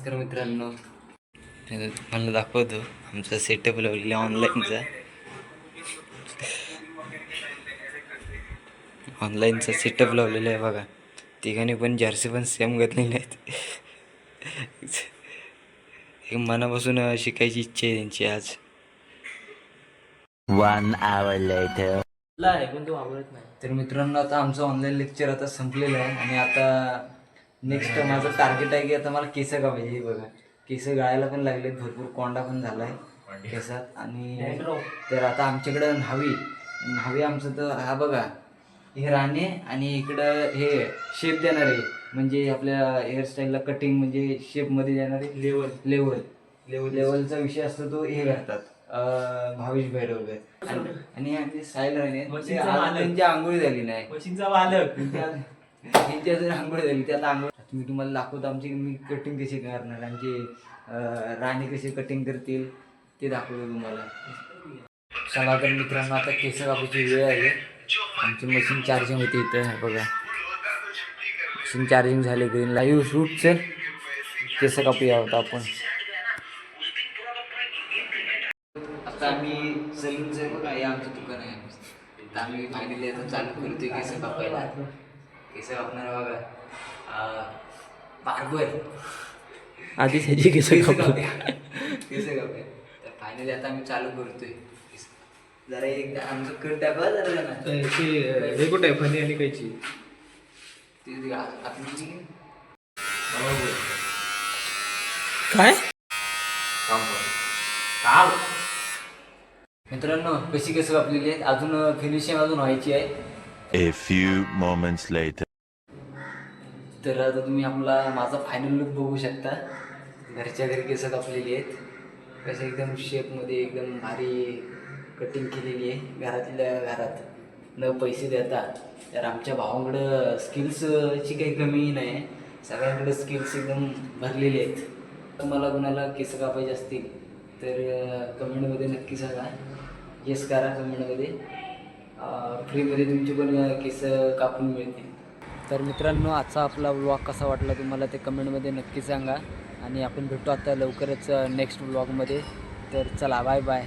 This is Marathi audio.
तर मित्रांनो मला दाखवतो आमचा सेटअप लावलेला ऑनलाईनचा सेटअप लावलेला आहे बघा. तिघांनी पण जर्सी पण सेम घातलेली आहेत. हे मनापासून शिकायची इच्छा आहे त्यांची आज. 1 hour later. पण तो आवडत नाही. तर मित्रांनो आता आमचं ऑनलाईन लेक्चर आता संपलेलं आहे आणि आता नेक्स्ट माझं टार्गेट आहे की आता मला केस कापायचे. हे बघा केस गळायला पण लागलेत, भरपूर कोंडा पण झाला आहे केसात. आणि तर आता आमच्याकडं न्हावी आमचं तर हा बघा हे राणे आणि इकडं हे शेप देणारे म्हणजे आपल्या हेअरस्टाईलला कटिंग म्हणजे शेपमध्ये देणारे लेवलचा विषय असतो तो हे करतात भावेश भैरवकर. आणि आमचे साईल राणे त्यांची आंघोळी झाली नाही, त्यांची अजून आंघोळ झाली. त्यात आंघोळ मी तुम्हाला दाखवतो आमची मी कटिंग कशी करणार, आमची राणे कशी कटिंग करतील ते दाखवतो तुम्हाला. चला तर मित्रांनो आता केस कापायची वेळ आहे. आमची मशीन चार्जिंग होती इथं बघा, मशीन चार्जिंग झाले. ग्रीन लाईव्ह शूट चल केस कापूया होता आपण. आता आम्ही सलूनचं बघा हे आमचं दुकान आहे. आता आम्ही फायनली आता चालू करतोय केस कापायला. केस कापणार बघा बार्बर आधी त्याची केस कापूया. तर फायनली आता आम्ही चालू करतोय. जरा एकदा आमचं कट दाखवा जरा ना. हे कुठे आहे फनी आणि कायची काय मित्रांनो कशी केस कापलेली आहेत, अजून फिनिशिंग अजून व्हायची आहे. A few moments later. तर आता तुम्ही माझा फायनल लुक बघू शकता. घरच्या घरी केस कापलेली आहेत, कसे एकदम शेपमध्ये एकदम भारी कटिंग केलेली आहे. घरातल्या घरात न पैसे देता. तर आमच्या भावांकडं स्किल्सची काही कमी नाही, सगळ्यांकडे स्किल्स एकदम भरलेले आहेत. तुम्हाला कोणाला केस कापायचे असतील तर कमेंटमध्ये नक्की सांगा, येस करा कमेंटमध्ये. फ्रीमध्ये तुमचे पण केस कापून मिळतील. तर मित्रांनो आजचा आपला व्लॉग कसा वाटला तुम्हाला ते कमेंटमध्ये नक्की सांगा आणि आपण भेटू आता लवकरच नेक्स्ट व्लॉगमध्ये. तर चला बाय बाय.